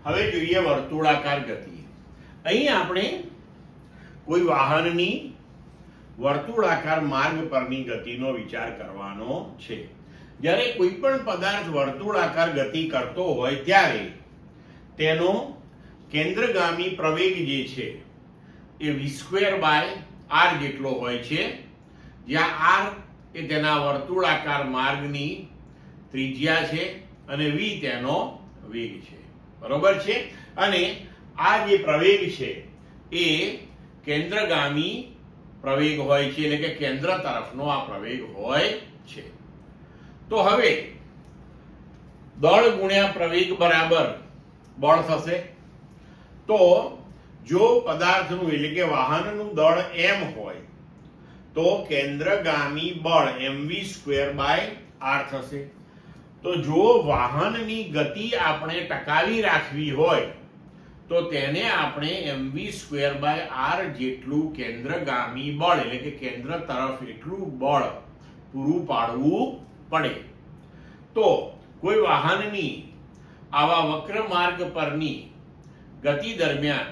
હવે જોઈએ વર્તુળાકાર ગતિ. અહીં આપણે કોઈ વાહનની વર્તુળાકાર માર્ગ પરની ગતિનો વિચાર કરવાનો છે. જ્યારે કોઈ પણ પદાર્થ વર્તુળાકાર ગતિ કરતો હોય ત્યારે તેનો કેન્દ્રગામી પ્રવેગ જે છે એ v²/r જેટલો હોય છે, જ્યાં r એ તેના વર્તુળાકાર માર્ગની ત્રિજ્યા છે અને v તેનો વેગ છે. બરોબર છે. અને આ જે પ્રવેગ છે એ કેન્દ્રગામી પ્રવેગ હોય છે, એટલે કે કેન્દ્ર તરફનો આ પ્રવેગ હોય છે. તો હવે દળ ગુણ્યા પ્રવેગ બરાબર બળ થશે. તો જો પદાર્થનું એટલે કે વાહનનું દળ m હોય તો કેન્દ્રગામી બળ mv²/r થશે. તો જો વાહનની ગતિ આપણે ટકાવી રાખવી હોય તો તેને આપણે mv²/r જેટલું કેન્દ્રગામી બળ એટલે કે કેન્દ્ર તરફ એટલું બળ પૂરું પાડવું પડે. તો કોઈ વાહનની આવા વક્ર માર્ગ પરની ગતિ દરમિયાન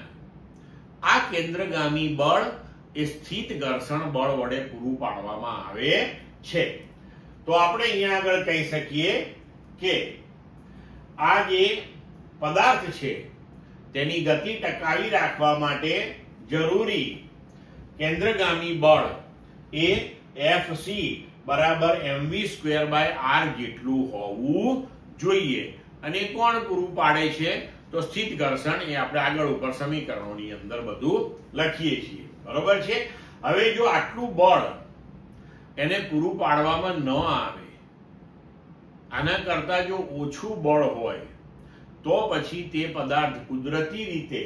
આ કેન્દ્રગામી બળ એ સ્થિત ઘર્ષણ બળ વડે પૂરું પાડવામાં આવે છે. તો આપણે અહીંયા આગળ કહી શકીએ કે આ જે પદાર્થ છે તેની ગતિ ટકાવી રાખવા માટે જરૂરી કેન્દ્રગામી બળ એ Fc બરાબર mv²/r જેટલું હોવું જોઈએ. અને કોણ પૂરું પાડે છે? તો સ્થિત ઘર્ષણ. એ આપણે આગળ ઉપર સમીકરણોની અંદર બધું લખીએ છીએ. બરોબર છે. હવે જો આટલું બળ એને પૂરું પાડવામાં ન આવે, આના કરતા જો ઓછું બળ હોય તો પછી તે પદાર્થ કુદરતી રીતે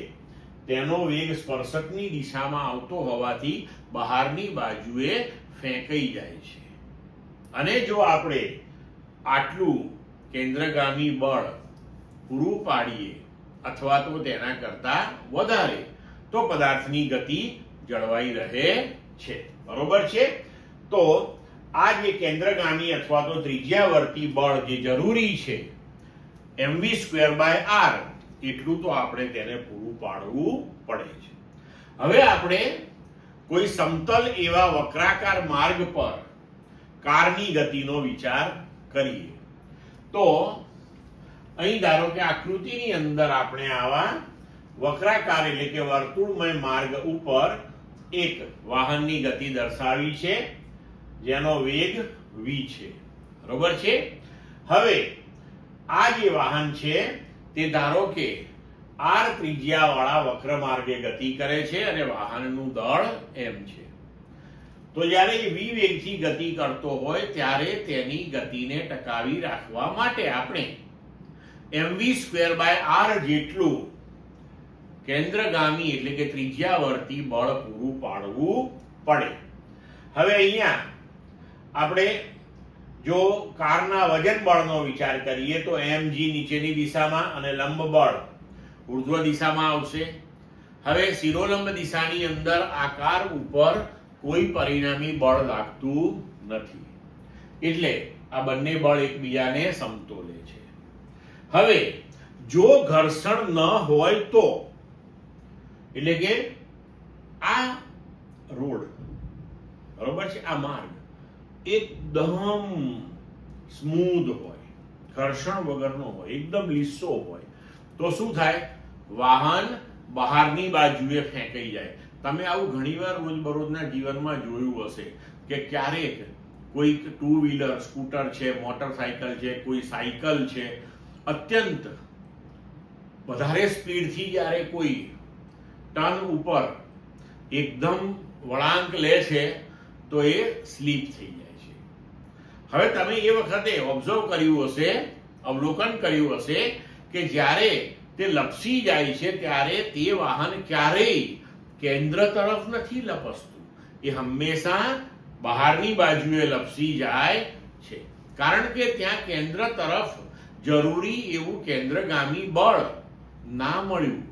તેનો વેગ સ્પર્શકની દિશામાં આવતો હોવાથી બહારની બાજુએ ફેંકાઈ જાય છે. અને જો આપણે આટલું કેન્દ્રગામી બળ પૂરું પાડીએ અથવા તો તેના કરતા વધારે તો પદાર્થની ગતિ જળવાઈ રહે છે. બરોબર છે. તો આ જે કેન્દ્રગામી અથવા તો ત્રિજ્યાવર્તી બળ જે જરૂરી છે mv²/r એટલું તો આપણે તેને પૂરું પાડવું પડે છે. હવે આપણે કોઈ સમતલ એવા વક્રાકાર માર્ગ પર કારની ગતિનો વિચાર કરીએ. તો અહીં ધારો કે આકૃતિની અંદર આપણે આવા વક્રાકાર એટલે કે વર્તુળમય માર્ગ ઉપર એક વાહનની ગતિ દર્શાવી છે જેનો વેગ v છે. બરોબર છે. હવે આ જે વાહન છે તે ધારો કે r ત્રિજ્યાવાળા વક્ર માર્ગે ગતિ કરે છે અને વાહનનું દળ m છે. તો જ્યારે v વેગથી ગતિ કરતો હોય ત્યારે તેની ગતિને ટકાવી રાખવા માટે આપણે mv²/r જેટલું કેન્દ્રગામી એટલે કે ત્રિજ્યાવર્તી બળ પૂરું પાડવું પડે. હવે અહીંયા આપણે જો કારના વજન બળનો વિચાર કરીએ તો mg નીચેની દિશામાં અને લંબ બળ ઉર્ધ્વ દિશામાં આવશે. હવે શિરોલંબ દિશાની અંદર આ કાર ઉપર કોઈ પરિણામી બળ લાગતું નથી, એટલે આ બંને બળ એકબીજાને સમતોલે છે. હવે જો ઘર્ષણ ન હોય તો, એટલે કે આ રોડ બરોબર છે, આ માર્ગ એકદમ સ્મૂધ હોય, ઘર્ષણ વગરનો હોય, એકદમ લીસો હોય, તો શું થાય? વાહન બહારની બાજુએ ફેંકાઈ જાય. તમે આવું ઘણીવાર રોજબરોજના જીવનમાં જોયું હશે કે ક્યારેક કોઈક ટુ વ્હીલર, સ્કૂટર છે, મોટરસાયકલ છે, કોઈ સાયકલ છે, અત્યંત વધારે સ્પીડથી જ્યારે કોઈ ટર્ન ઉપર એકદમ વળાંક લે છે તો એ સ્લીપ થઈ જાય છે. હવે તમે એ વખતે ઓબ્ઝર્વ કર્યું હશે, અવલોકન કર્યું હશે કે જ્યારે તે લપસી જાય છે ત્યારે તે વાહન ક્યારેય કેન્દ્ર તરફ નથી લપસતું, એ હંમેશા બહારની બાજુએ લપસી જાય છે. કારણ કે ત્યાં કેન્દ્ર તરફ જરૂરી એવું કેન્દ્રગામી બળ ના મળ્યું.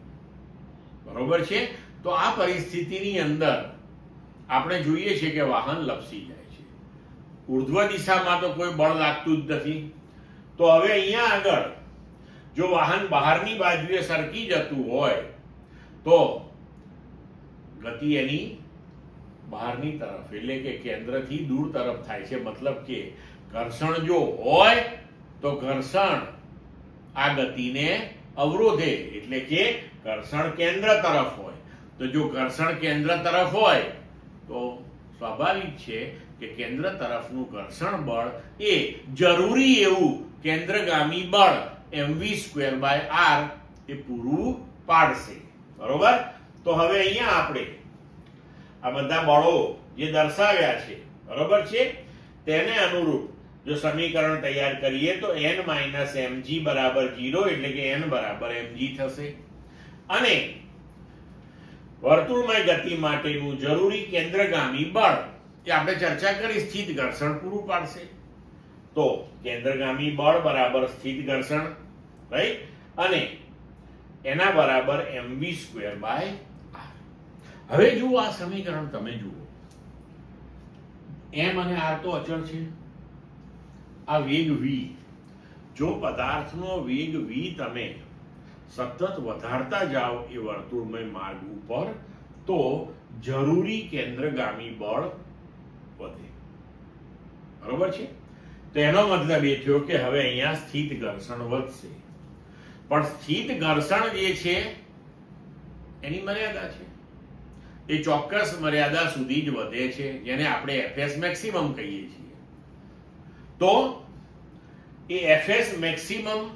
બરોબર છે. તો આ પરિસ્થિતિની અંદર આપણે જોઈએ છીએ કે વાહન લપસી જાય છે. ઉર્ધ્વ દિશામાં તો કોઈ બળ લાગતું જ નથી. તો હવે અહીંયા આગળ જો વાહન બહારની બાજુએ સરકી જતું હોય તો ગતિ એની બહારની તરફ એટલે કે કેન્દ્રથી દૂર તરફ થાય છે. મતલબ કે ઘર્ષણ જો હોય તો ઘર્ષણ આ ગતિને અવરોધે એટલે કે ઘર્ષણ કેન્દ્ર તરફ હોય. તો જો ઘર્ષણ કેન્દ્ર તરફ હોય તો સ્વાભાવિક છે કે કેન્દ્ર તરફનું ઘર્ષણ બળ એ જરૂરી એવું કેન્દ્રગામી બળ mv²/r એ પૂરું પાડશે. બરોબર? તો હવે અહીંયા આપણે આ બધા બળો જે દર્શાવ્યા છે બરોબર છે તેને અનુરૂપ જો સમીકરણ તૈયાર કરીએ તો n - mg બરાબર 0 એટલે કે n બરાબર mg થશે. અને વર્તુળમય ગતિ માટેનું જરૂરી કેન્દ્રગામી બળ એ આપણે ચર્ચા કરી સ્થિત ઘર્ષણ પૂરું પાડશે. તો કેન્દ્રગામી બળ બરાબર સ્થિત ઘર્ષણ રાઈટ અને એના બરાબર mv²/r. હવે જુઓ આ સમીકરણ તમે જુઓ m અને r તો અચળ છે. આ વેગ v જો પદાર્થનો વેગ v તમે સતત વધારતા જાઓ એ વર્તુળમય માર્ગ ઉપર તો જરૂરી કેન્દ્રગામી બળ વધે. બરોબર છે? તો એનો મતલબ એ થયો કે હવે અહીંયા સ્થિત ઘર્ષણ વધશે. પણ સ્થિત ઘર્ષણ જે છે એની મર્યાદા છે. એ ચોક્કસ મર્યાદા સુધી જ વધે છે જેને આપણે fs મેક્સિમમ કહીએ છીએ. તો એ fs મેક્સિમમ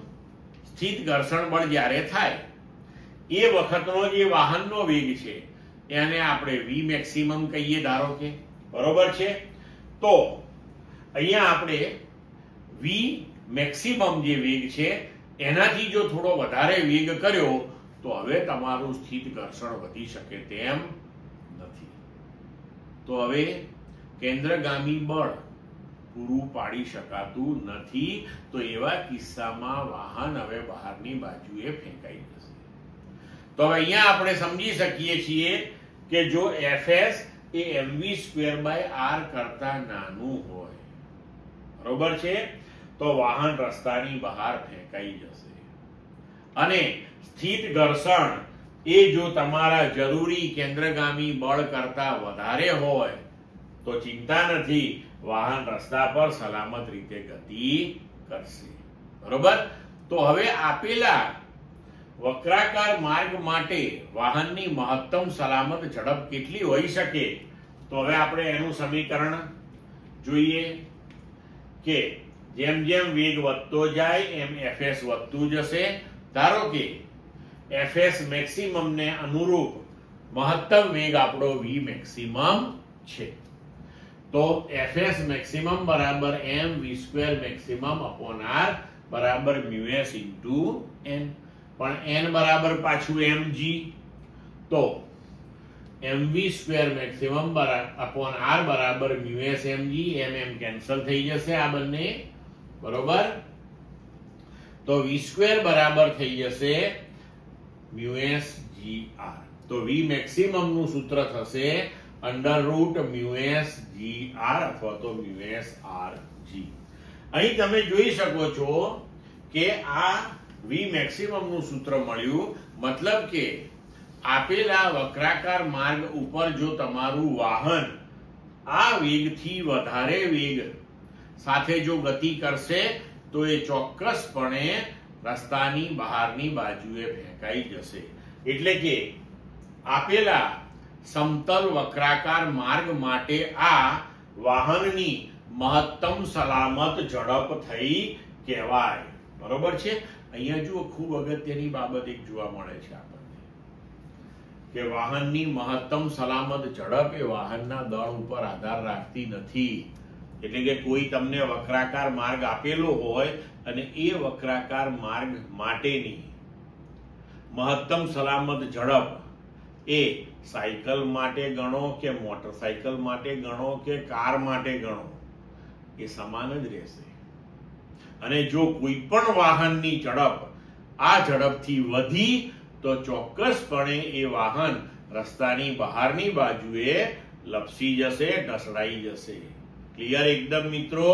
સ્થિત ઘર્ષણ બળ જ્યારે થાય એ વખતનો જે વાહનનો વેગ છે એને આપણે v મેક્સિમમ કહીએ ધારો કે. બરોબર છે? તો અહીંયા આપણે v મેક્સિમમ જે વેગ છે એનાથી જો થોડો વધારે વેગ કર્યો તો હવે તમારું સ્થિત ઘર્ષણ વધી શકે તેમ નથી. તો હવે કેન્દ્રગામી બળ પૂરું પાડી શકાતું નથી. તો એવા કિસ્સામાં વાહન હવે બહારની બાજુએ ફેંકાઈ જશે. તો હવે અહીંયા આપણે સમજી શકીએ છીએ કે જો fs એ mv²/r કરતા નાનું હોય બરોબર છે તો વાહન રસ્તાની બહાર ફેંકાઈ જશે. અને સ્થિત ઘર્ષણ એ જો તમારા જરૂરી કેન્દ્રગામી બળ કરતા વધારે હોય તો ચિંતા નથી, વાહન રસ્તા પર સલામત રીતે ગતિ કરશે. બરોબર? તો હવે આપેલા વક્રાકાર માર્ગ માટે વાહનની મહત્તમ સલામત ઝડપ કેટલી હોઈ શકે? તો હવે આપણે એનું સમીકરણ જોઈએ કે જેમ જેમ વેગ વધતો જાય એમ fs વધતું જશે. ધારો કે fs મેક્સિમમ ને અનુરૂપ મહત્તમ વેગ આપણો v મેક્સિમમ છે. તો fs મેક્સિમમ બરાબર mv² મેક્સિમમ અપોન r બરાબર μs ઇન્ટુ n. પણ n બરાબર પાછું mg. તો mv² મેક્સિમમ અપોન r બરાબર μs mg. m કેન્સલ થઈ જશે આ બંને. બરોબર? તો v² બરાબર થઈ જશે μs gr. તો v મેક્સિમમ નું સૂત્ર થશે √μs gr અથવા તો μs rg. અહીં તમે જોઈ શકો છો કે આ v મેક્સિમમ નું સૂત્ર મળ્યું. મતલબ કે આપેલા વક્રાકાર માર્ગ ઉપર જો તમારું વાહન આ વેગથી વધારે વેગ સાથે જો ગતિ કરશે તો એ ચોક્કસપણે રસ્તાની બહારની બાજુએ ફેંકાઈ જશે. એટલે કે આપેલા સમતલ વક્રાકાર માર્ગ માટે આ વાહનની મહત્તમ સલામત ઝડપ થઈ કહેવાય. બરોબર છે? અહીંયા જુઓ ખૂબ અગત્યની બાબત એક જોવા મળે છે આપણને કે વાહનની મહત્તમ સલામત ઝડપ એ વાહનના દળ ઉપર આધાર રાખતી નથી. એટલે કે કોઈ તમને વક્રાકાર માર્ગ આપેલો હોય અને એ વક્રાકાર માર્ગ માટેની મહત્તમ સલામત ઝડપ એ સાયકલ માટે ગણો કે મોટરસાયકલ માટે ગણો કે કાર માટે ગણો એ સમાન જ રહેશે. અને જો કોઈ પણ વાહનની ઝડપ આ ઝડપથી વધી તો ચોક્કસપણે એ વાહન રસ્તાની બહારની બાજુએ લપસી જશે, ઢસડાઈ જશે. ક્લિયર એકદમ મિત્રો?